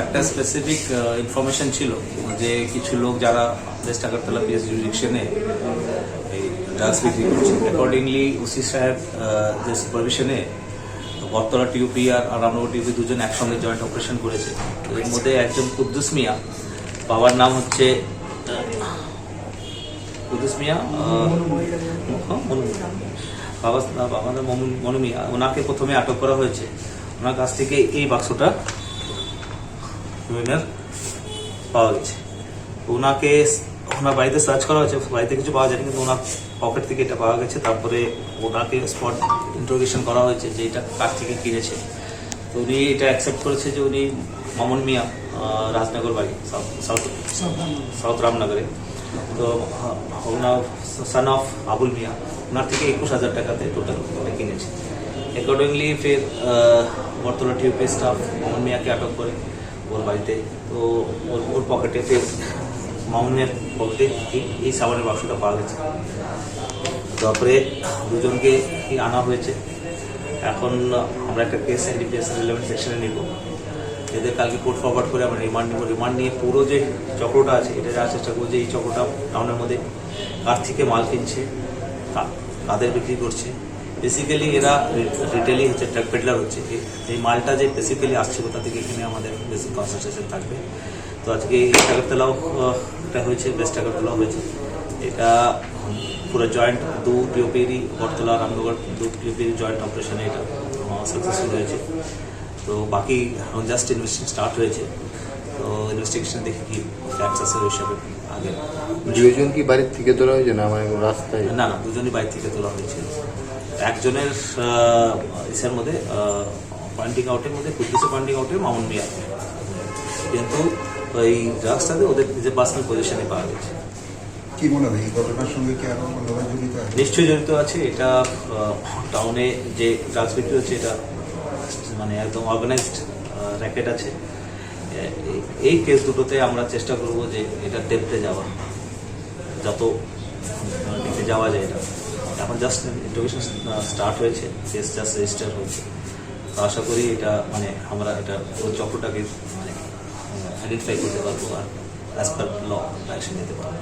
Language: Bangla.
একটা স্পেসিফিক ইনফরমেশন ছিল যে কিছু লোক যারা ওয়েস্ট আগরতলা পিএস জুরিডিকশনে এই ড্রাগস বিক্রি করছে। অ্যাকর্ডিংলি ওসি সাহেব যে সুপারভিশনে বটতলা টিউপি আর রামনগর টিউপি দুজন একসঙ্গে জয়েন্ট অপারেশন করেছে। এর মধ্যে একজন কুদ্দুস মিয়া, বাবার নাম হচ্ছে কুদ্দুস মিয়া, বাবার নাম মনু মিয়া। ওনাকে প্রথমে আটক করা হয়েছে। ওনার কাছ থেকে এই বাক্সটা পাওয়া গেছে। ওনাকে ওনার বাড়িতে সার্চ করা হয়েছে, বাড়িতে কিছু পাওয়া যায়নি, কিন্তু ওনার পকেট থেকে এটা পাওয়া গেছে। তারপরে ওনাকে স্পট ইন্টারোগেশন করা হয়েছে যে এটা কার থেকে কিনেছে। তো উনি এটা অ্যাকসেপ্ট করেছে যে উনি মামুন মিয়া, রাজনগর বাড়ি, সাউথ রামনগরে। তো ওনার সান অফ আবুল মিয়া, ওনার থেকে 21,000 টাকাতে টোটাল কিনেছে। অ্যাকর্ডিংলি ফের বটতলা টিউপি স্টাফ মামুন মিয়াকে আটক করে ওর বাড়িতে। তো ওর পকেটে ফের মামুনের পকেটে এই সাবানের বাক্সটা পাওয়া গেছে। তারপরে দুজনকে আনা হয়েছে। এখন আমরা একটা কেস এনডিপিএস রিলেভেন্ট সেকশনে নিব। এদের কালকে কোর্ট ফরওয়ার্ড করে আমরা রিমান্ড নিব। রিমান্ড নিয়ে পুরো যে চক্রটা আছে এটা যাওয়ার চেষ্টা করবো যে এই চক্রটা টাউনের মধ্যে কার থেকে মাল কিনছে, কাদের বিক্রি করছে। বেসিক্যালি এরা রিটেলই হচ্ছে, ট্রাক পেডলার হচ্ছে। এই মালটা যে বেসিক্যালি আসছে কোথা থেকে, এখানে আমাদের বেসিক কনসেন্ট্রেশন থাকবে। তো আজকে ইস্ট আগরতলাও এটা হয়েছে, ওয়েস্ট আগরতলাও হয়েছে। এটা পুরো জয়েন্ট দু টিওপিরই, বটতলা রামনগর দু টিওপির জয়েন্ট অপারেশনে এটা সাকসেসফুল হয়েছে। তো বাকি জাস্ট ইনভেস্টিগেশন স্টার্ট হয়েছে। তো ইনভেস্টিগেশন দেখে কি ফ্যাক্টস আছে ওই হিসাবে আগে। দুজন কি বাড়ির থেকে তোলা হয়েছে না মানে রাস্তায়? না, দুজনই বাড়ি থেকে তোলা হয়েছে। একজনের ইসের মধ্যে পয়েন্টিং আউটের মধ্যে, কুদ্দুসের পয়েন্টিং আউটে মামুন মিয়া, কিন্তু ওই ড্রাগসটাতে ওদের নিজের পার্সোনাল পজিশনে পাওয়া গেছে। কি মনে হয় এই ঘটনার সঙ্গে কি আরো অন্যরা জড়িত আছে? নিশ্চয়ই জড়িত আছে। এটা টাউনে যে ড্রাগস বিক্রি হচ্ছে এটা মানে একদম অর্গানাইজড র্যাকেট আছে। এই কেস দুটোতে আমরা চেষ্টা করব যে এটা ডেপথে যাওয়া, যত দিকে যাওয়া যায়। এটা এখন জাস্ট ইন্টারোগেশন স্টার্ট হয়েছে, কেস জাস্ট রেজিস্টার হয়েছে। তো আশা করি এটা মানে আমরা এটা ওই চক্রটাকে মানে আইডেন্টিফাই করতে পারবো আর অ্যাজ পার ল অ্যাকশন নিতে পারবো।